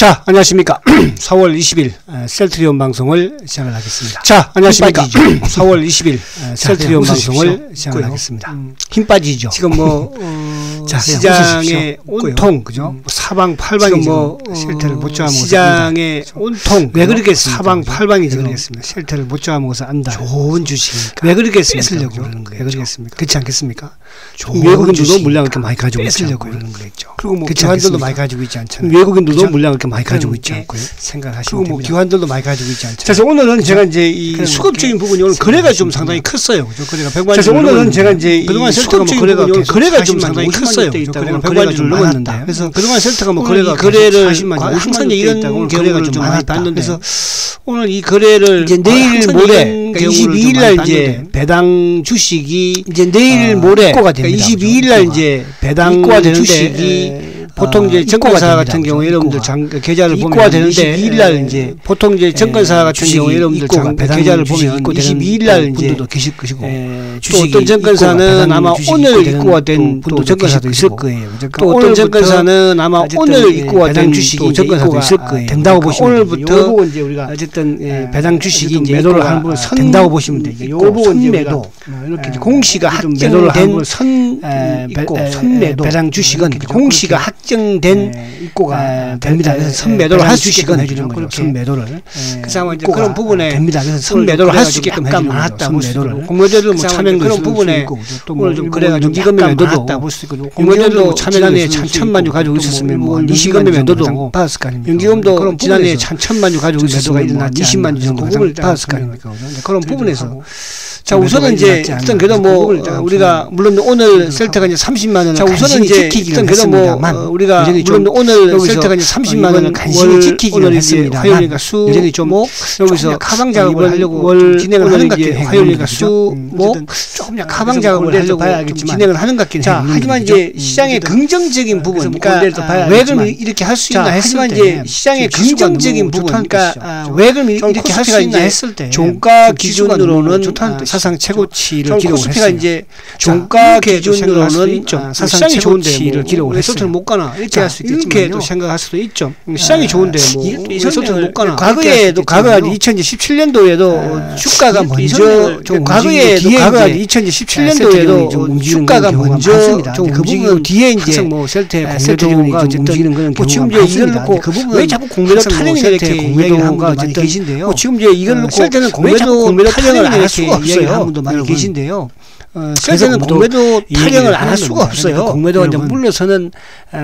자, 안녕하십니까. 4월 20일 셀트리온 방송을 시작을 하겠습니다. 자, 안녕하십니까. 4월 20일 셀트리온 방송을 시작을 하겠습니다. 힘 빠지죠. 지금 자, 시장의 온통, 그죠? 사방팔방이 지금 셀트를 못 잡아먹어서 시장의 온통, 왜 그러겠습니까? 사방팔방이 지금 그러겠습니다. 셀트를 못 잡아먹어서 안다. 좋은 주식이니까. 왜 그러겠습니까? 뺏으려고 그러는 거예요. 왜 그러겠습니까? 그렇지 않겠습니까? 외국인들도 물량을 이렇게 많이 가지고 뺏으려고 그러는 거겠죠. 그리고 뭐 기관들도 많이 가지고 있지 않잖아요. 외국인들도 물량을 이렇게 많이 가지고 있지 않고요. 생각하시면 됩니다. 기관들도 많이 가지고 있지 않잖아요. 그래서 오늘은 제가 이제 이 수급적인 부분이 오늘 거래가 좀 상당히 컸어요. 그죠? 거래가 100만. 그래서 오늘은 제가 이제 그동안 수급적인 거래가 좀 상당히 컸어요. 거래가 100만주를 넘었는데. 그래서 그동안 셀트가 뭐 거래를 항상 이런 거래가 좀 많았다. 그래서 오늘 이 거래를 이제 내일 모레 22일 날 이제 배당 주식이 이제 내일 모레 22일 날 이제 배당 주식이 보통 이제 증권사 같은 경우 여러분들 계좌를 보면 22일 날 이제 보통 이제 증권사 같은 경우 여러분들 계좌를 보면 22일 날 이제 또 계실 것이고 또 어떤 증권사는 아마 오늘 입고가 된 또 증권사도 있을 거예요. 또 어떤 증권사는 아마 오늘 입고가 된 주식이 증권사도 있을 거예요. 된다고 보시면 오늘부터 이제 우리가 어쨌든 배당 주식이 이제 매도를 하는 분 된다고 보시면 돼요. 요거 선매도 이렇게 공시가 확정된 선매도 배당 주식은 공시가 확정된 입고가 됩니다. 그래서 선매도를 할 수 있게끔 해주는 거죠. 선매도를. 그래서 아마 이제 그런 부분에 됩니다. 그래서 선매도를 할 수 있게끔 해주는 거죠. 선매도를. 공매도도 뭐 참여도 그런 부분에 오늘 좀 그래가 좀 이금매 매도도 볼 수 있고 공매도도 지난해에 1,000만 주 가지고 있었으면 뭐 20만 주 매도도 받았을 거 아닙니까? 연기금도 지난해에 1,000만 주 가지고 있었으면 뭐 20만 주 정도 받았을 거 아닙니까? 그런 부분에서 자, 우선은 이제 일단 그래도 뭐 우리가 물론 오늘 셀트가 이제 30만 원을 자, 우선은 이제 일단 그래도 뭐 우리가 물론 오늘 셀트가 이제 30만 원을 간신히 지키기는 했습니다. 화요일과 수 목 여기서 카방 작업을 하려고 진행을 하는 것 같긴 해요. 화요일과 수 목 조금 약간 카방 작업을 하려고 진행을 하는 것 같긴 해요. 자, 하지만 이제 시장의 긍정적인 부분, 그러니까 왜 그럼 이렇게 할 수 있나 했지만 이제 시장의 긍정적인 부분, 그러니까 왜 그럼 이렇게 할 수 있나 했을 때 종가 기준으로는 사상 최고치를 기록을 했어요. 이제 종가 기준으로는 사상 최고치를 기록을 했어요. 못 가나 이렇게 할 수 있겠지만 이렇게 또 생각할 수도 있죠. 시장이 좋은데 뭐 이선을 못 가나. 과거에도 2017년도에도 주가가 먼저 과거에도 2017년도에도 주가가 먼저 좀 움직이고 뒤에 이제 뭐 셀트의 공매도가 어쨌든 뭐 지금 이제 이걸 놓고 왜 자꾸 공매도 타령이 이렇게 공매도가 어쨌든 계신데요. 지금 이제 이걸 놓고 셀트는 공매도 타령을 안 할 수가 없어요. 분도 많이 계신데요. 셀트는 공매도 타령을 안 할 수가 없어요. 공매도가 이제 물러서는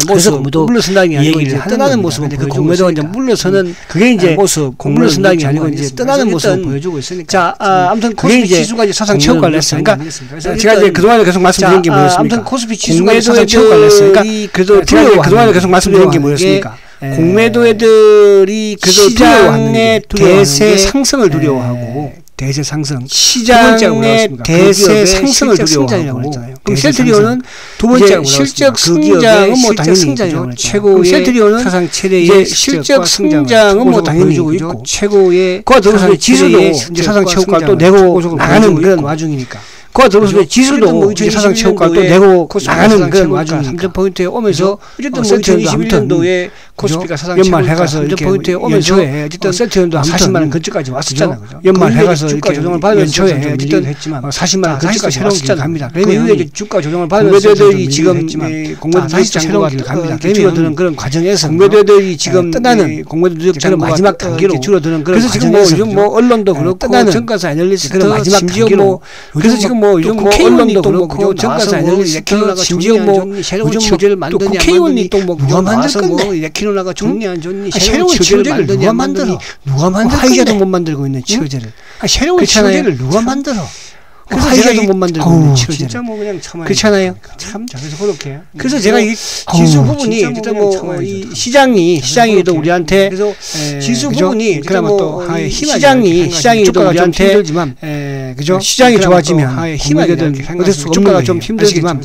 모습, 물러선다는 게 아니고 이제 떠나는 모습을 그 공매도가 이제 물러서는 그게 이제 모습, 물러선다는 게 아니고 이제 떠나는 모습을 보여주고 있으니까. 자, 아무튼 코스피 지수가 이제 사상 최고가를 했으니까 제가 이제 그동안에 계속 말씀드린 게 뭐였습니까? 아무튼 코스피 지수가 사상 최고가를 했으니까 그래도 그동안에 계속 말씀드린 게 뭐였습니까? 공매도 애들이 시장의 대세 상승을 두려워하고 대세 상승 시장의 대세 상승을 두려워하고 그럼 셀트리온은 두 번째 실적 성장은 뭐 당연히 최고의 셀트리온은 사상 최대의 실적 성장은 뭐 당연히 있고 최고의 그와 더불어서 지수도 이제 사상 최고가를 또 내고 나가는 그런 와중이니까 그와 더불어서 지수도 이제 사상 최고가를 또 내고 나가는 그런 와중이니까 3.포인트에 오면서 어쨌든 뭐 2021년도에 코스피가 사상 연말 해가서 이렇게 포인트에 오면서 어쨌든 셀트리온도 40만 원 근처까지 왔었잖아요. 연말 해가서 이렇게 조정을 받으면서 어쨌든 40만 원 근처까지 왔었잖아요. 그러면 이제 주가 조정을 받으면서 공매도들이 지금 공매도 장고가를 갑니다. 줄어드는 그런 과정에서 공매도들이 지금 떠나는 공매도적 장고가 마지막 단계로 줄어드는 그런 그래서 지금 뭐 요즘 뭐 언론도 그렇고 증권사 애널리스트 그런 마지막 단계로 그래서 지금 뭐 요즘 뭐 언론도 그렇고 증권사 애널리스트 심지어 뭐 새로운 치료제를 만드냐 국회의원이 또 뭐 누가 만들 건데 키로나가 좋니 안 좋니 새로운 치료제를 누가 만들어 누가 만들 화이자도 못 만들고 있는 치료제를 새로운 치료제를 누가 만들어 화이자도 못 만들고 있는 치료제를 진짜 뭐 그냥 참아요. 그렇잖아요. 참 그래서 그렇게 그래서 제가 이 지수 부분이 일단 뭐 이 시장이도 우리한테 그래서 지수 부분이 그러면 또 시장이도 우리한테 그죠? 시장이 좋아지면 공매도는 어쩔 수 없는 거예요. 좀 힘들지만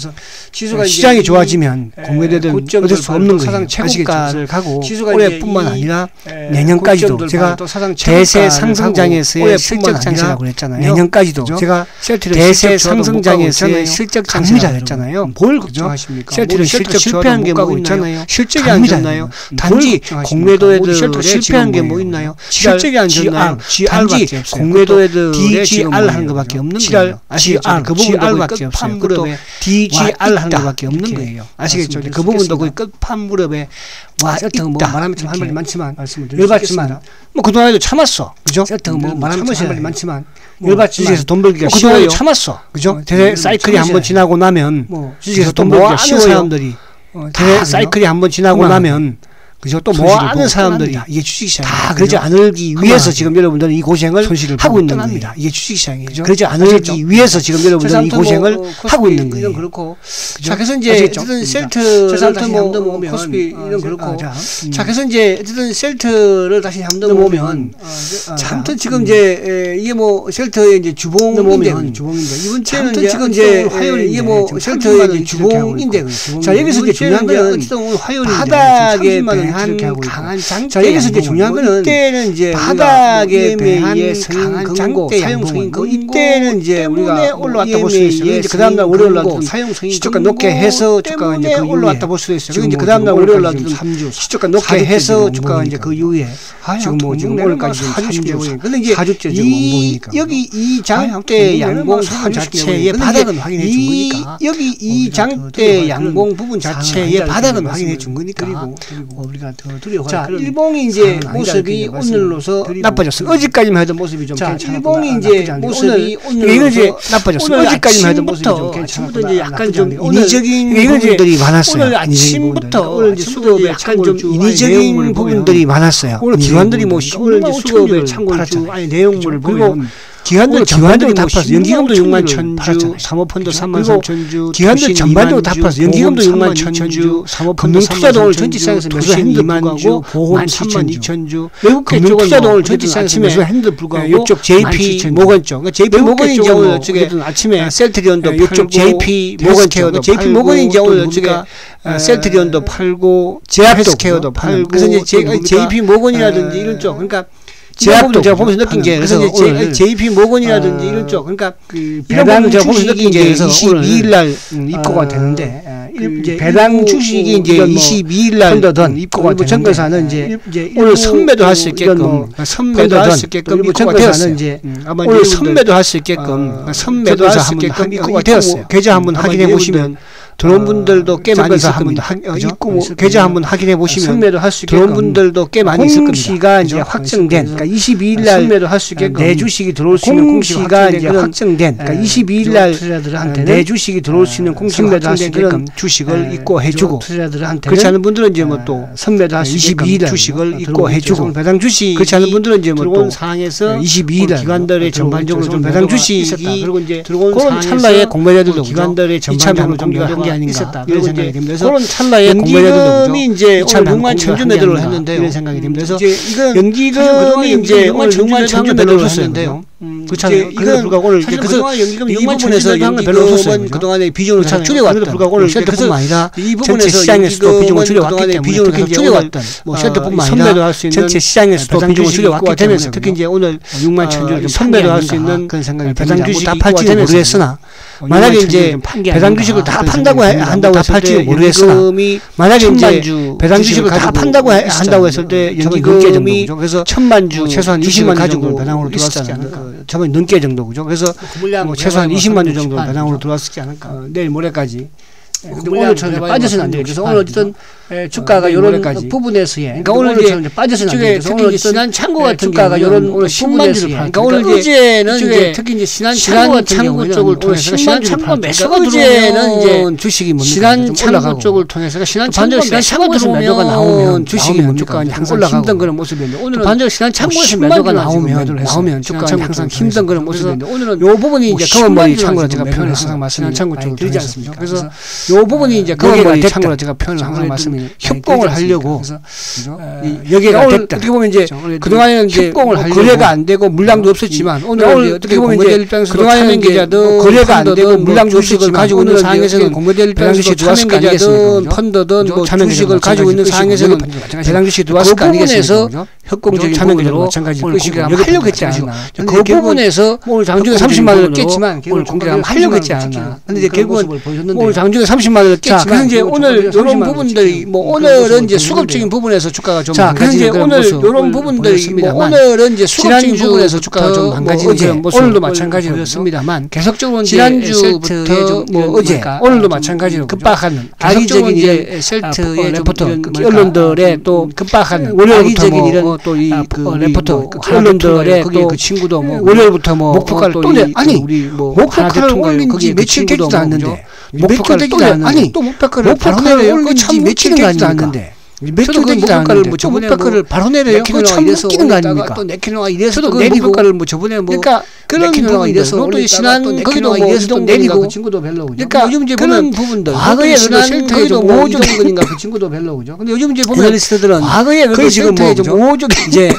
시장이 좋아지면 공매도는 어쩔 수 없는 거예요. 최고가를 가고 올해뿐만 아니라 내년까지도 제가 대세 상승장에서의 실적 장세라고 그랬잖아요. 내년까지도 제가 대세 상승장에서의 실적 장세라고 했잖아요. 뭘 걱정하십니까? 셀트리온 실적 실패한 게 뭐 있잖아요. 실적이 안 좋나요? 단지 공매도애들의 실패한 게 뭐 있나요? 실적이 안 좋나요? 단지 공매도애들의 DGR 하는 것밖에 없는 거예요. 아시겠죠? 그 부분도 끝판무렵에 DGR 하는 것밖에 없는 거예요. 아시겠죠? 그 부분도 거의 끝판무렵에 와 있다. 뭐 말하면 참 할 말이 많지만 열받지만 뭐 그동안에도 참았어. 그죠? 뭐 말하면 참 할 말이 많지만 열받지만 주식에서 돈 벌기가 쉬워요. 참았어. 그죠? 대세 사이클이 한번 지나고 나면 주식에서 돈 벌기가 쉬워요. 사람들이 대세 사이클이 한번 지나고 나면 그죠? 또 뭐 아는 사람들이 이게 주식시장 다 그러지 않기 위해서 지금 여러분들은 이 고생을 하고 있는 겁니다. 이게 주식시장이죠. 그러지 않기 위해서 지금 여러분들은 이 고생을 하고 있는 거예요. 이런 그렇고. 자, 그래서 이제 어쨌든 셀트를 뭐 코스피 이런 그렇고. 자, 그래서 이제 어쨌든 셀트를 다시 한번 보면 자, 아무튼 지금 이제 이게 뭐 셀트의 이제 주봉인데 이번 주에는 지금 이제 화요일 이게 뭐 셀트의 이제 주봉인데 자, 여기서 이제 중요한 거는 어쨌든 화요일 바닥에 강한 장대. 자, 여기서 이제 중요한 거는 이때는 이제 바닥에 대한 강한 장대 사용성인 거 이때는 이제 우리가 올라왔다 볼 수 있어요. 이제 그 다음 날 월요일 날 사용성이 시초가 높게 해서 주가가 이제 그 올라왔다 볼 수도 있어요. 이제 그 다음 날 월요일 날 3주 시초가 높게 해서 주가가 이제 그 이후에 지금 뭐 지금 오늘까지 4주. 근데 이제 4주째 지금 여기 이 장대 양봉 부분 자체의 바닥은 확인해 준 거니까. 여기 이 장대 양봉 부분 자체의 바닥은 확인해 준 거니까. 그리고 우리가 더 두려워. 자, 일봉이 이제 모습이 오늘로서 나빠졌어요. 어제까지만 해도 모습이 좀 괜찮았다. 일봉이 이제 모습이 오늘 이제 나빠졌어요. 어제까지만 해도 모습이 좀 괜찮았다. 이제 약간 좀 인위적인 부분들이 많았어요. 오늘 아침부터 오늘 이제 수급에 약간 좀 인위적인 부분들이 많았어요. 오늘 기관들이 뭐 오늘 이제 수급에 참고를 아니 내용물을 그리고 기관들이 다 팔았어. 연기금도 6만 1,000주, 사모펀드 3만 3천주, 기관들 전반적으로 다 팔았어. 연기금도 6만 1,000주, 사모펀드 금융투자도 오늘 전지시장에서 매수했는데 불구하고 보험 3만 2천주, 외국 금융투자도 오늘 전지시장에서 매수했는데 불구하고 이쪽 JP 모건 쪽, JP 모건이 이제 오늘 저게 아침에 셀트리온도 이쪽 JP 모건 케어도 JP 모건이 이제 오늘 저게 셀트리온도 팔고 헬스케어도 팔고 그래서 이제 JP 모건이라든지 이런 쪽 그러니까 제약도 제가 보면서 느낀 게 그래서 이제 JP 모건이라든지 이런 쪽 그러니까 배당 제가 보면서 느낀 게 그래서 22일 날 입고가 되는데 이제 배당 주식이 이제 22일 날 입고가 되는데 정거사는 이제 오늘 선매도 할 수 있게끔 선매도 할 수 있게끔 입고가 되었어요. 오늘 선매도 할 수 있게끔 선매도 할 수 있게끔 입고가 되었어요. 계좌 한번 확인해 보시면 들어온 분들도 꽤 많이 있을 겁니다. 입고 계좌 한번 확인해 보시면 선매도 할 수 있게끔 들어온 분들도 꽤 많이 있을 겁니다. 공시가 이제 확정된 그러니까 22일 날 선매도 할 수 있게끔 내 주식이 들어올 수 있는 공시가 이제 확정된 그러니까 22일 날 내 주식이 들어올 수 있는 공시가 확정된 그런 주식을 입고해주고 그렇지 않은 분들은 이제 뭐 또 선매도 할 수 있게끔 22일 주식을 입고해주고 배당 주식 그렇지 않은 분들은 이제 뭐 또 상황에서 22일 날 기관들의 전반적으로 좀 배당 주식이 그리고 이제 그런 찰나에 공매자들도 기관들의 전반적으로 좀 게 아닌가 있었다. 이런 생각이 됩니다. 그래서 그런 찰나에 연기금이 이제 오늘 6만 1,000주 매도를 했는데요. 이런 생각이 됩니다. 그래서 연기금이 이제 오늘 6만 1,000주 매도를 했는데요. 그렇잖아요. 그래서 불구하고 오늘 이제 그래서 연기금 이 부분에서 연기금은 그동안의 비중을 줄여왔던 불구하고 오늘 셀트뿐만 아니라 이 부분에서 시장에서도 비중을 줄여왔기 때문에 특히 줄여왔던 뭐 셀트뿐만 아니라 전체 시장에서도 비중을 줄여왔기 때문에 특히 이제 오늘 6만 1,000주를 선매도 할 수 있는 그런 생각이 배당 주식이 다 팔지는 모르겠으나 만약에 이제 배당 주식을 다 판다고 한다고 했을 때 모르겠으나 만약에 이제 배당 주식을 다 판다고 한다고 했을 때 연기금이 그래서 1,000만 주 최소한 20만 주 정도 배당으로 들어왔지 않을까. 저번에 넘게 정도 그죠? 그래서 뭐 최소한 20만 주 정도 배당으로 들어왔지 않을까. 내일 모레까지. 근데 오늘처럼 빠져서는 안 돼요. 그래서 오늘 어쨌든 주가가 이런 부분에서의 그러니까 오늘 이제 빠져서는 안 돼요. 특히 이제 신한 창고 같은 주가가 이런 부분에서의 그러니까 오늘 어제는 이제 특히 이제 신한 창고 쪽을 통해서 신한 창고 매수가 들어오면 이제 주식이 뭡니까? 신한 창고 쪽을 통해서 신한 창고에서 매도가 나오면 주식이 주가가 항상 힘든 그런 모습인데 오늘은 반대로 신한 창고에서 매도가 나오면 주가가 항상 힘든 그런 모습인데 오늘은 요 부분이 이제 검은머리 창고라 제가 표현해서 항상 말씀드리는 창고 쪽을 드리지 않습니까? 그래서 요 부분이 이제 거기에 참고로 제가 표현을 항상 말씀드리는 협공을 하려고 여기가 됐다. 어떻게 보면 이제 그동안에는 이제 거래가 안 되고 물량도 없었지만 오늘 어떻게 보면 이제 그동안에는 이제 거래가 안 되고 물량도 없었지만 가지고 있는 상황에서는 공매도일 입장에서 참여 계좌든 펀드든 뭐 주식을 가지고 있는 상황에서는 배당 주식이 들어왔을 거 아니겠습니까? 협공적인 부분으로 마찬가지일 것이고 하려고 했지 않나. 그 부분에서 오늘 장중에 30만 원을 깼지만 오늘 공개를 하려고 했지 않나. 근데 이제 결국은 오늘 장중에 30만 원을 깼지만 그래서 이제 오늘 이런 부분들이 뭐 오늘은 이제 수급적인 부분에서 주가가 좀 망가지는 그런 모습 오늘 부분들이 뭐 오늘은 이제 수급적인 부분에서 주가가 좀 망가지는 모습 오늘도 마찬가지였습니다만 계속적으로 셀트부터 뭐 어제 오늘도 마찬가지로 급박하는 악의적인 이제 셀트의 레포터 언론들의 또 급박하는 악의적인 이런 또 이 레포터 언론들의 또 그 친구도 뭐 월요일부터 뭐 목표가를 또 아니 우리 뭐 목표가를 올린 지 며칠 되지도 않는데 목표가를 또 아니 또 목표가를 올린 지 며칠 되지도 않는데 며칠 되지도 않는데 뭐 저번에 목표가를 바로 내려요. 참 웃기는 거 아닙니까? 또 내키노가 이래서 또 내리고 목표가를 뭐 저번에 뭐 그러니까 그런 부분이 이래서 또 신한 거기도 뭐 이래서 또 내리고 그 친구도 별로 그죠. 그러니까 요즘 이제 그런 부분들 과거에 신한 거기도 뭐 이정근인가 그 친구도 별로 그죠. 근데 요즘 이제 보면 애널리스트들은 과거에 그 지금 뭐 오죽 이제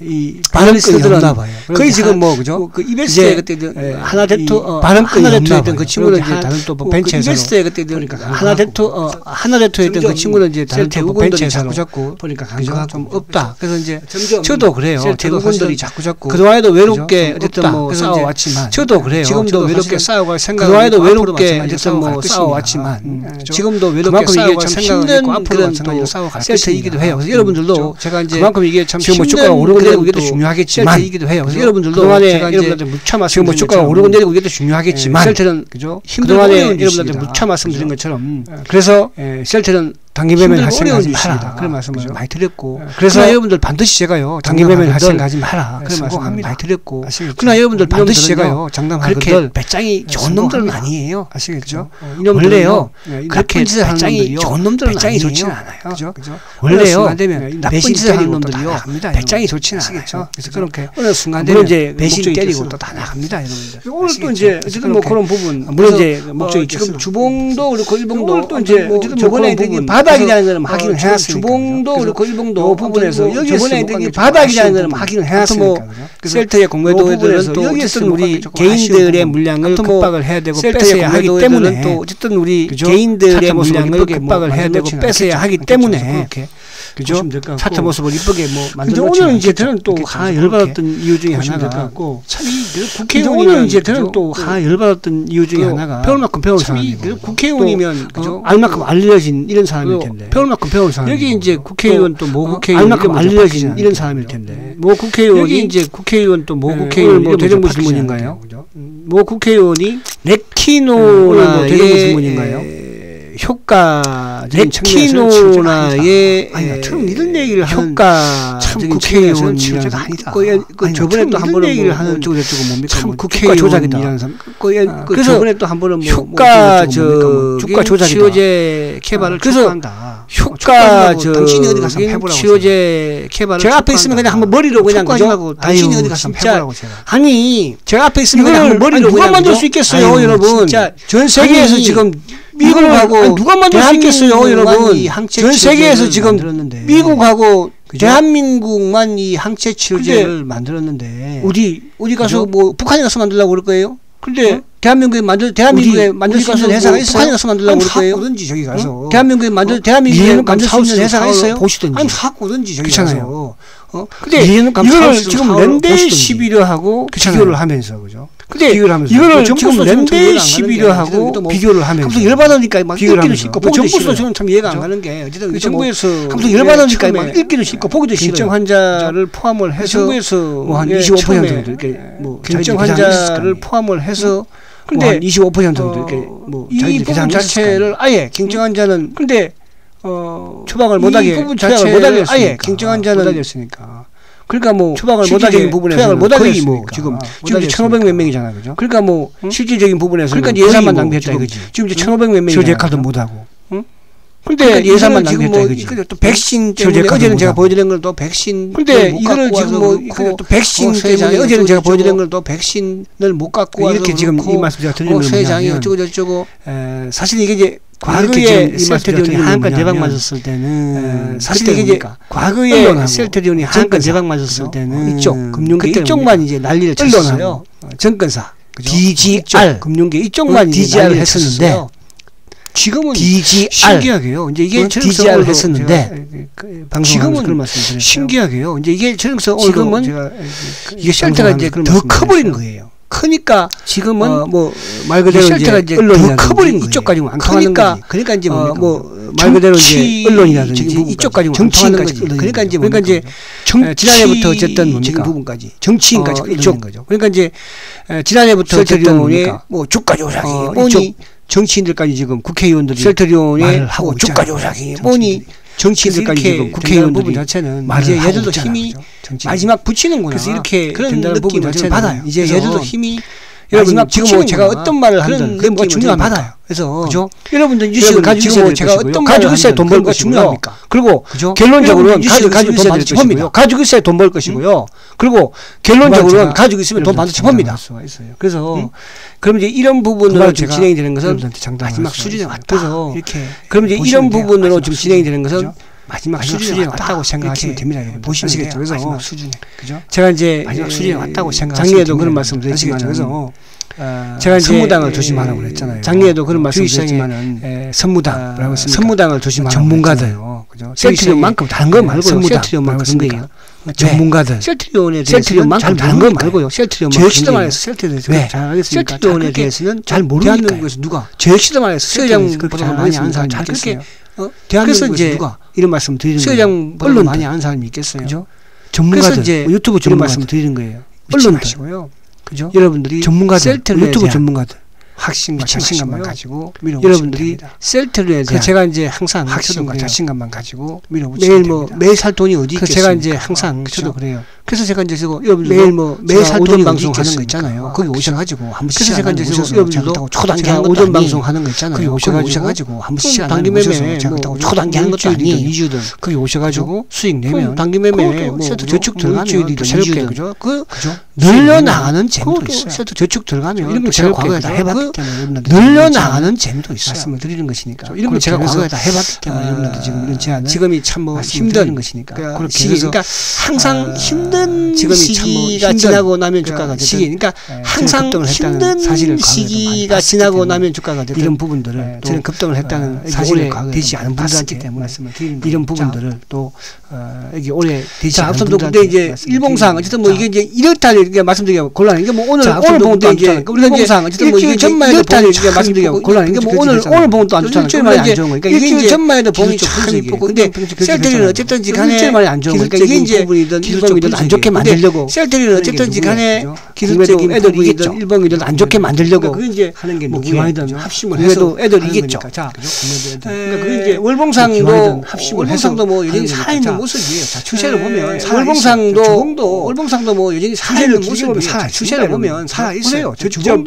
이 발언권이 없나 봐요. 거의 지금 뭐 그죠? 그 이베스트에 그때 하나대투 했던 그 친구는 이제 다른 또 벤처에서 이베스트에 그때 그러니까 하나대투 했던 그 친구는 이제 다른 또 벤처에서 자꾸 보니까 강조가 좀 없다. 그래서 이제 저도 그래요. 대부분들이 자꾸 그동안에도 외롭게 어쨌든 뭐 싸워왔지만 저도 그래요. 지금도 외롭게 싸워갈 생각 그동안에도 외롭게 어쨌든 뭐 싸워왔지만 지금도 외롭게 싸워갈 생각은 있고 앞으로는 또 셀트이기도 해요. 그래서 여러분들도 제가 이제 그만큼 이게 참 주가가 오르고 내리고 이게 또 중요하겠지만 이기도 해요. 그래서 여러분들도 그동안에 여러분들한테 묻혀 말씀드린 지금 뭐 주가가 오르고 내리고 이게 또 중요하겠지만 셀트는 그죠? 그동안에 여러분들한테 묻혀 말씀드린 것처럼 그래서 셀트는 단기 매매를 할 생각하지 마라. 그런 말씀을 많이 드렸고 그래서 여러분들 반드시 제가요 단기 매매를 할 생각하지 마라. 그런 말씀을 많이 드렸고 그러나 여러분들 반드시 제가요 장담하건들 배짱이 좋은 놈들은 아니에요. 아시겠죠? 원래요 그렇게 배짱이 좋은 놈들은 배짱이 좋지는 않아요. 그죠? 원래요 나쁜 짓을 하는 놈들이요 배짱이 좋지는 않아요. 그래서 그렇게 어느 순간 되면 이제 배신 때리고 또 다 나갑니다. 여러분들 오늘 또 이제 어쨌든 뭐 그런 부분 물론 이제 목적이 지금 주봉도 그렇고 일봉도 또 이제 어쨌든 저번에 바닥이라는 걸 확인을 해놨으니까 주봉도 그렇고 일봉도 부분에서 저번에 바닥이라는 걸 확인을 해놨으니까 셀트의 공매도들은 또 어쨌든 우리 개인들의 물량을 급박을 해야 되고 뺏어야 하기 때문에 또 어쨌든 우리 개인들의 물량을 급박을 해야 되고 뺏어야 하기 때문에 그죠? 차트 모습을 이쁘게 뭐 만들어 놓지. 오늘 이제 저는 또 하나 열받았던 이유 중에 하나가 참이 국회의원이면 오늘 이제 저는 또 하나 열받았던 이유 중에 하나가 배울 만큼 배운 사람이고 국회의원이면 그죠? 알 만큼 알려진 이런 사람일 텐데 배울 만큼 배운 사람. 여기 이제 국회의원 또 뭐 국회의원 알 만큼 알려진 이런 사람일 텐데 뭐 국회의원이 여기 이제 국회의원 또 뭐 국회의원 뭐 대정부 질문인가요? 뭐 국회의원이 레키노나의 질문인가요? 효과적인 레키노나의 이런 얘기를 하는 참 국회의원이라는 아니다. 저번에 또 한 번은 얘기를 하는 어쩌고저쩌고 뭡니까? 참 국회의원 조작이다. 그래서 저번에 또 한 번은 효과 조작이다. 치료제 개발을 촉구한다. 효과 당신이 어디 가서 해보라고. 치료제 개발을 제가 앞에 있으면 그냥 한번 머리로 그냥 그죠? 당신이 어디 가서 해보라고 제가. 아니 제가 앞에 있으면 그냥 한번 머리로 누가 만들 수 있겠어요, 여러분? 진짜 전 세계에서 지금 미국하고 누가 만들 수 있겠어요, 여러분? 전 세계에서 지금 미국하고 대한민국만 이 항체 치료제를 만들었는데 어디 가서 뭐 북한에 가서 만들려고 그럴 거예요? 근데 대한민국에 만들 수 있는 회사가 있어요? 북한에 가서 만들려고 그럴 거예요? 사고든지 저기 가서 대한민국에 만들 수 있는 회사가 있어요? 보시든지 아니 사고든지 저기 가서 근데 이거를 지금 렌데시비르하고 비교를 하면서 그죠? 근데 이거를 지금 렌데시비르하고 비교를 하면서 감독 열받으니까 막 읽기도 싫고 보기도 싫어요. 저는 참 이해가 안 가는 게 어쨌든 정부에서 감독 열받으니까 막 읽기도 싫고 보기도 싫어요. 긴장 환자를 포함을 해서 뭐 한 25% 정도 이렇게 뭐 긴장 환자를 포함을 해서 근데 25% 정도 이렇게 뭐 이 부분 자체를 아예 긴장 환자는 근데 처방을 못하게 부분 자체를 아예 긴장 환자는 못하겠으니까. 그러니까 뭐 처방을 못하게 부분에서 거의 뭐 지금 1,500 몇 명이잖아요, 그죠? 그러니까 뭐 실질적인 부분에서 그러니까 예산만 낭비했다 이거지. 지금 이제 1,500 몇 명이 치료제 카드 못하고, 근데 예산만 낭비했다 이거지. 또 백신 때문에 어제는 제가 보여드린 걸 또 백신. 근데 이거를 지금 뭐 또 백신 때문에 어제는 제가 보여드린 걸 또 백신을 못 갖고 와서 이렇게 지금 이 말씀 제가 드리는 거는 세상이 어쩌고 저쩌고. 사실 이게 이제 과거에 셀트리온이 한건 대박 맞았을 때는 사실 이게 이제 과거에 셀트리온이 한건 대박 맞았을 때는 이쪽 금융계 이쪽만 이제 난리를 쳤어요. 정권사 DGR 금융계 이쪽만 DGR 했었는데 지금은 DGR 신기하게요. 이제 이게 DGR 했었는데 지금은 신기하게요. 이제 이게 지금은 이게 셀트가 이제 더 커버린 거예요. 크니까 지금은 뭐 말 그대로 셀트가 이제 더 커버린 이쪽까지 안 통하는 거지. 그러니까 이제 뭐 말 그대로 이제 언론이라든지 이쪽까지 정치인까지 그러니까 이제 지난해부터 어쨌든 뭡니까? 부분까지 정치인까지 이쪽 거죠. 그러니까 이제 지난해부터 어쨌든 뭐 주가 조작이 뭐니 정치인들까지 지금 국회의원들이 셀트리온에 하고 주가 조작이 뭐니 정치인들까지 지금 국회의원들이 부분 자체는 이제 얘들도 힘이 마지막 붙이는구나. 그래서 이렇게 그런 부분 자체는 받아요. 이제 얘들도 힘이 여러분 지금 제가 어떤 말을 하든 그게 뭐가 중요합니까? 받아요. 그래서 그죠? 여러분들 유식을 가지고 있어야 될 제가 것이고요. 어떤 말을 가지고 있어야 돈 벌 그런 거 것이고요. 중요합니까? 그리고 그죠? 결론적으로는 가지고 가지고 돈 받을 짚습니다. 가지고 있어야 돈 벌 것이고요. 그리고 결론적으로는 가지고 있으면 돈 받을 짚습니다. 그래서 그럼 이제 이런 부분으로 지금 진행이 되는 것은 마지막 수준에 왔다. 그래서 그럼 이제 이런 부분으로 지금 진행이 되는 것은 마지막 수준에 왔다고 생각하시면 됩니다. 여러분 보시겠죠. 그래서 마지막 수준에 그죠? 제가 이제 마지막 수준에 왔다고 작년에도 그런 말씀 드렸지만 그래서 제가 이제 선무당을 조심하라고 그랬잖아요. 작년에도 그런 말씀 드렸지만은 선무당이라고 했습니까? 선무당을 조심하라고 전문가들 그죠? 셀트리온만큼 다른 거 말고요. 셀트리온만큼 그런 거예요. 전문가들 셀트리온에 셀트리온만큼 다른 거 말고요. 셀트리온만큼 제시도 셀트리온에 잘 알겠습니까? 셀트리온에 대해서는 잘 모르니까 대한민국에서 누가 제시도 말해서 수회장보다 많이 아는 사람이 있겠어요. 그래서 이제 누가 이런 말씀 드리는 거예요. 수회장보다 많이 아는 사람이 있겠어요. 그죠? 전문가들 이제 유튜브 이런 말씀 드리는 거예요. 언론하시고요. 그죠? 여러분들이 전문가들 유튜브 전문가들 확신과 자신감만 가지고 여러분들이 셀트리온에 대한 제가 이제 항상 확신과 자신감만 가지고 매일 매일 살 돈이 어디 있겠어요? 제가 이제 항상 저도 그래요. 그래서 제가 이제 여러분들 매일 살 오전 돈이 방송 어디 하는 거 있잖아요. 거기 오셔가지고 한 번씩 그래서 제가 이제 여러분들도 초단기 오전 방송 하는 거 있잖아요. 거기 오셔가지고 한 번씩 단기매매 초단기 하는 것도 아니에요. 2주든 거기 오셔가지고 수익 내면 단기매매 저축 들어가면 또 새롭게 그죠? 늘려나가는 재미도 있어요. 세트 저축 들어가면 이런 거 제가 과거에 다 해봤기 때문에 늘려나가는 재미도 있어요. 말씀을 드리는 것이니까. 이런 거 제가 과거에 다 해봤기 때문에 여러분들 지금 이런 제안을 지금이 참 뭐 힘든 것이니까. 그러니까 항상 힘든 시기가 지나고 나면 주가가 그러니까 항상 힘든 시기가 지나고 나면 주가가 이런 부분들을 저는 급등을 했다는 사실을 되지 않은 분들한테 때문에 말씀을 드리는 이런 부분들을 또 여기 오래 되지 않은 분들한테 근데 이제 일봉상 어쨌든 뭐 이게 이제 이렇다 이렇게 말씀드리기가 곤란한 게 뭐 오늘 보면 또 이제 일봉상 어쨌든 뭐 이게 전만 해도 이렇다 이렇게 말씀드리기가 곤란한 게 뭐 오늘 보면 또 안 좋잖아요. 일주일만에 안 좋은 거니까 이게 이제 전만 해도 봉이 참 이쁘고 근데 셀트리는 어쨌든지 간에 일주일만에 안 좋은 거니까 이게 이제 부분이든 일봉이든 안 좋게 만들려고 셀트리는 어쨌든지 간에 기술적인 애들 이겠죠. 일봉이든 안 좋게 만들려고 그게 이제 하는 게 뭐 기왕이든 합심을 해서 애들 이겠죠. 자, 그러니까 그게 이제 월봉상도 합심을 월봉상도 뭐 여전히 살아있는 모습이에요. 자, 추세를 보면 월봉상도 뭐 여전히 살아있는 모습이에요. 추세를 보면 살아있어요. 저점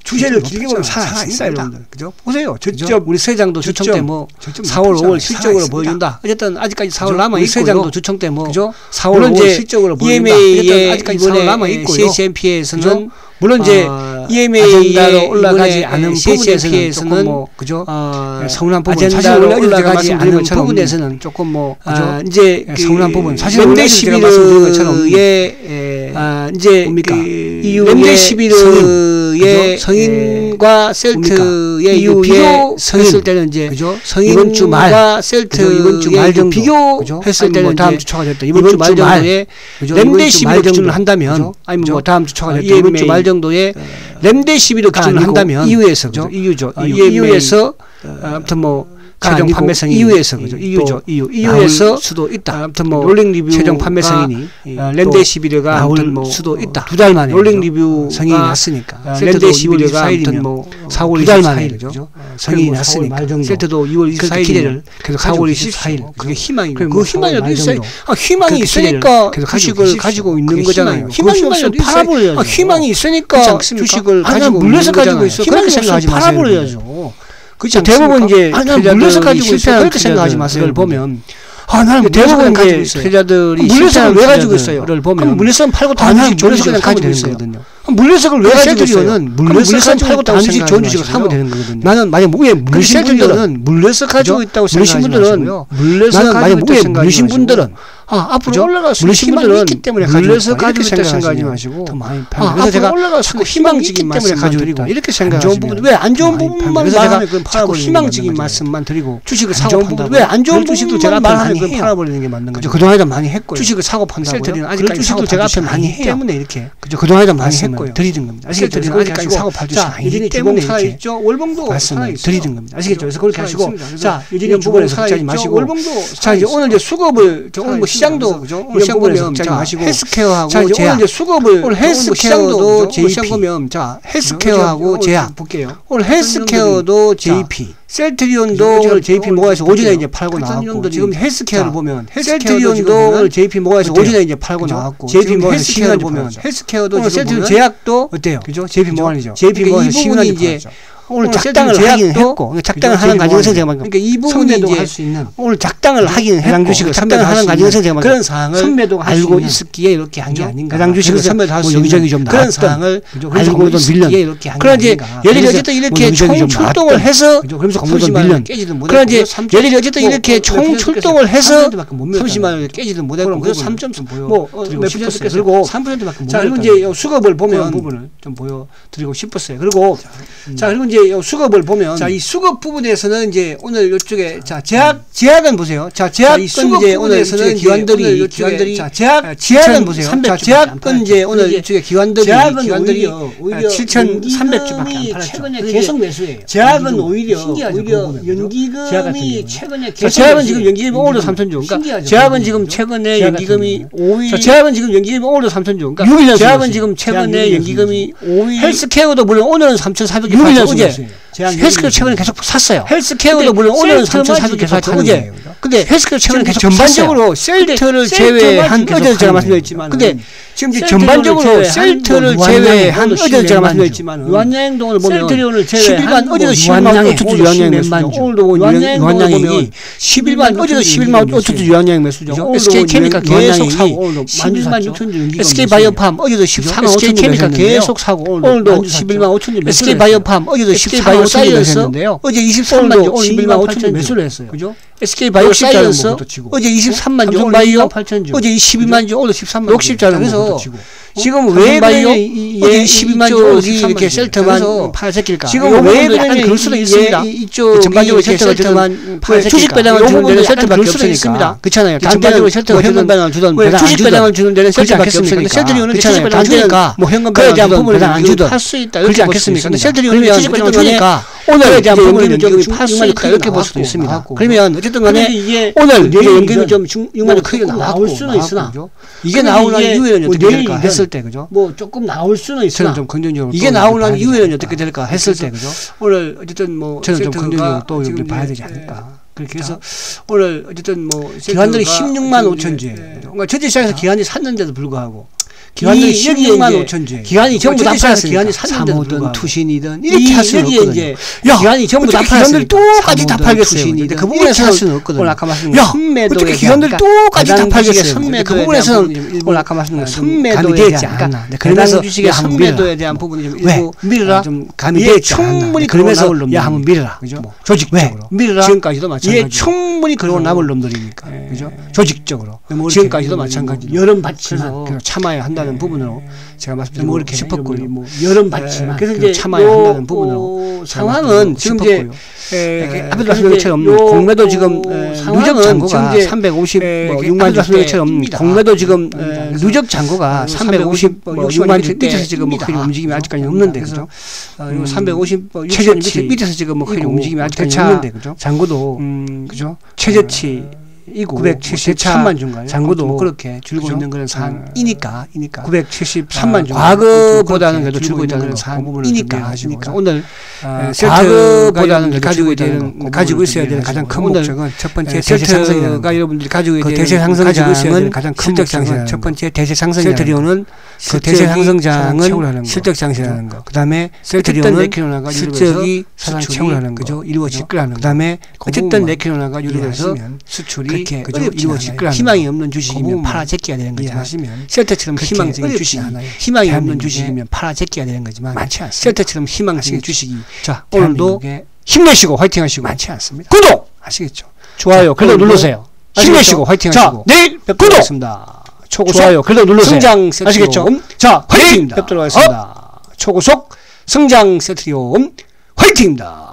추세를 길게 보면 살아있습니다, 여러분들. 그죠? 보세요. 저점 우리 세장도 주총 때 뭐 4월, 5월 실적으로 보여준다. 어쨌든 아직까지 4월 남아 있고요. 세장도 주총 때 뭐 그죠? 4월, 5월 실적으로 보여준다. EMA에 아직까지 4월 남아 있고요. CHMP에서는 물론 이제 EMA에 올라가지 않은 CHMP에서는 뭐 그죠? 서운한 부분 아젠다로 올라가지 않은 부분에서는 조금 뭐 이제 서운한 부분 사실 렘데시비르의 이제 렘데시비르의 성인과 셀트의 비교했을 때는 이제 이번 주 말 셀트 이번 주 말 정도 비교했을 때는 다음 주 초가 됐다. 이번 주 말 정도에 렘데시비르 기준을 한다면 아니면 뭐 다음 주 초가 됐다. 이번 주 말 정도에 렘데시비르 기준을 한다면 EU에서 EU에서 아무튼 뭐 최종 판매성이 EU에서 그죠? EU에서 수도 있다. 아무튼 뭐 롤링 리뷰 최종 판매성이니 렘데시비르가 아무튼 뭐 수도 있다. 두 달 만에 롤링 리뷰 성인이 났으니까 lemdesibi르가 아무튼 뭐 4월 두 달 만에 24일 성인이 났으니까 셀트도 2월 24일 기대를 계속 4월 24일 그게 희망이고 그 희망이라도 있어요. 희망이 있으니까 주식을 가지고 있는 거잖아요. 희망이 없으면 팔아버려야죠. 희망이 있으니까 주식을 가지고 물려서 가지고 있어. 그렇게 생각하지 마세요. 팔아버려야죠. 그렇죠. 대부분 이제 물려서 가지고 있어요. 그렇게 생각하지 마세요. 보면 나는 대부분 이제 투자자들이 물려석을 왜 가지고 있어요?를 보면 물려석은 팔고 다른 주식 좋은 주식을 가지고 있거든요. 물려석을 왜 가지고 있어요? 물려석은 팔고 다른 주식 좋은 주식을 사면 되는 거거든요. 나는 만약 무예 물리신 분들은 물려석 가지고 있다고 생각하지 마시고요. 물려석 만약 무예 물리신 분들은 앞으로 올라갈 수 있는 희망이 있기 때문에 물려석 가지고 있다고 생각하지 마시고 더 많이 팔고 그래서 제가 자꾸 희망적인 말씀만 드리고 이렇게 생각하시면 왜 안 좋은 부분만 말하면 자꾸 희망적인 말씀만 드리고 주식을 사고 판다고 왜 안 좋은 부분도 제가 말하면 그건 팔아버리는 게 맞는 거죠. 그동안에도 많이 했고요. 주식을 사고 판다고요. 아직까지 주식도 제가 앞에 많이 해요. 때문에 이렇게 그동안에도 많이 했고요. 드리는 겁니다. 아시겠죠? 아직까지 사고 팔 주식 아니기 때문에 이렇게 월봉도 말씀을 드리는 겁니다. 아시겠죠? 그래서 그렇게 하시고 자 여전히 부분에서 걱정하지 마시고 자 이제 오늘 이제 수급을 오늘 뭐 시장도 오늘 시장 보면 자 헬스케어하고 제약 오늘 이제 수급을 오늘 헬스케어도 JP 보면 자 헬스케어하고 제약 볼게요. 오늘 헬스케어도 JP 셀트리온도 오늘 JP 모가에서 오전에 이제 팔고 나왔고 지금 헬스케어를 보면 셀트리온도 오늘 JP 모가에서 오전에 이제 팔고 나왔고 JP 모가에서 시간을 보면 헬스케어도 셀트리온 제약도 어때요? 그죠? JP 모가이죠. JP 모가에서 시간이 이제 오늘 작당을 하긴 했고 작당을 하는 과정에서 제가 그러니까 이 부분이 이제 할 수 있는 오늘 작당을 하긴 해당 주식을 작당을 하는 과정에서 제가 그런 사항을 알고 있었기에 이렇게 한 게 아닌가. 해당 주식을 선별도 할 수 있는 여기저기 좀 그런 사항을 알고도 밀렸기에 이렇게 한 게 아닌가. 예를 들어 어쨌든 이렇게 총출동을 해서 그러면서 30만 원 깨지든 못했고 그런데 예를 들어 어쨌든 이렇게 총출동을 해서 30만 원 깨지든 못했고 그래서 3.3 몇 퍼센트 그리고 3%밖에 못. 자 그리고 이제 수급을 보면 부분을 좀 보여드리고 싶었어요. 그리고 자 그리고 이제 수급을 보면 자 이 수급 부분에서는 이제 오늘 이쪽에 자 제약은 보세요. 자 제약은 이제 오늘 이쪽에 기관들이 자 제약은 보세요. 자 제약은 이제 오늘 이쪽에 기관들이 오히려 7,300주밖에 안 팔았죠. 최근에 계속 매수해요. 제약은 오히려 연기금이 최근에 계속 제약은 지금 연기금이 오히려 3,000주. 그러니까 제약은 지금 최근에 연기금이 5일. 자 제약은 지금 연기금이 오히려 3,000주. 그러니까 제약은 지금 최근에 연기금이 5일. 헬스케어도 물론 오늘은 3,400주. 헬스케어 최근에 계속 샀어요. 헬스케어도 물론 오늘은 3,400개 계속 샀죠. 어제. 근데 헬스케어 최근에 계속 전반적으로 셀트를 제외한 어제도 제가 말씀드렸지만 근데 지금 이제 전반적으로 셀트를 제외한 어제도 제가 말씀드렸지만 유한양행동을 보면 11만 어제도 11만 5천주 유한양행 매수죠. 오늘도 유한양행이 11만 어제도 11만 5천주 유한양행 매수죠. SK케미칼 계속 사고 오늘도 11만 6천주 SK바이오팜 어제도 14만 5천주 매수했는데요. 계속 사고 오늘도 11만 5천주 SK바이오팜 어제도 14만 5천주 매수했는데요. 어제 23만 주 오늘 11만 5천주 매수를 했어요. 그죠? SK바이오사이언스 어제 23만 주 오늘 바이오 어제 12만 주 오늘 13만 주 60자를 그래서 지금 왜 바이오 어제 12만 주 오늘 이렇게 셀터만 팔색일까 지금 왜 그러면 그럴 수도 있습니다. 이쪽 전반적으로 셀터만 주식 배당을 주는 데는 셀터밖에 없으니까 그렇잖아요. 단대적으로 셀터가 현금 배당을 주던 주식 배당을 주는 데는 셀터밖에 없으니까 셀터리온은 주식 배당을 주니까 뭐 현금 배당을 배당 안 주던 할수 있다 이렇게 않겠습니까? 근데 셀터리온은 주식 배당을 주니까 오늘에 대한 부분은 연기금이 팔수 있다 이렇게 볼 수도 있습니다. 그러면 어쨌든 간에 오늘 연기금이 좀 6만 원 크게 나올 수는 있으나 이게 나오는 이후에는 어떻게 될까 했을 때 그죠? 뭐 조금 나올 수는 있으나 좀 긍정적으로 이게 나오는 이후에는 어떻게 될까 했을 때 그죠? 오늘 어쨌든 뭐 저는 좀 긍정적으로 또 이렇게 봐야 되지 않을까. 그렇게 해서 오늘 어쨌든 뭐 기관들이 16만 5천 주에 그러니까 전체 시장에서 기관이 샀는데도 불구하고 기관들이 16만 5천 주 기관이 전부 다 팔았으니까 기관이 사모든 투신이든 이렇게 할 수는 없거든요. 기관이 전부 다 팔았으니까 기관들이 똑같이 다 팔겠어요. 근데 그 부분에서 할 수는 없거든요. 오늘 아까 말씀드린 선매도에 기관들이 똑같이 다 팔겠어요. 그 부분에서는 오늘 아까 말씀드린 선매도에 되지 않았나. 그러면서 주식의 선매도에 대한 부분이 좀 일부 밀어라. 좀 감이 되지 않았나. 그러면서 야 한번 밀어라. 그죠? 조직적으로 밀어라. 지금까지도 마찬가지로. 충분히 그러고 남을 놈들이니까. 그죠? 조직적으로. 지금까지도 마찬가지로. 여름 받치나 참아야 한다. 는 부분으로 제가 말씀드리고 이렇게 싶었고요. 뭐 여름 받지만 그래서 이제 참아야 한다는 부분으로 상황은 지금 이제 앞에도 말씀드린 것처럼 공매도 지금 누적 잔고가 356만 주처럼 공매도 지금 누적 잔고가 356만 주 밑에서 지금 뭐 큰 움직임이 아직까지 없는데 그죠? 그리고 356만 밑에서 지금 뭐 큰 움직임이 아직까지 없는데 그죠? 잔고도 그죠? 최저치 이고 973만 주인가요? 잔고도 그렇게 줄고 있는 그런 상황이니까 973만 주. 과거보다는 그래도 줄고 있다는 상황이니까 오늘 과거보다는 가지고 있어야 되는 가장 큰 목적은 첫 번째 대세 상승이가 여러분들이 가지고 있어야 되는 가장 큰 목적은 첫 번째 대세 상승이라는 셀트리온은 그 대세 상승장은 실적 상승이라는 거. 그다음에 셀트리온은 실적이 수출이 그죠 이루어질 거라는 거. 그다음에 어쨌든 네키로나가 유럽에서 수출이 그죠 이루어질 거라는 희망이 없는 주식이면 팔아 제끼야 되는 거지만 셀트처럼 희망적인 주식이 희망이 없는 주식이면 팔아 제끼야 되는 거지만 많지 않습니다. 셀트처럼 희망적인 주식이 자 오늘도 힘내시고 화이팅하시고 많지 않습니다. 구독 아시겠죠? 좋아요 글로 눌러주세요. 힘내시고 화이팅하시고 내일 뵙도록 하겠습니다. 좋아요 글로 눌러주세요. 성장 아시겠죠? 자 화이팅입니다. 뵙도록 하겠습니다. 초고속 성장 세트리온 화이팅입니다.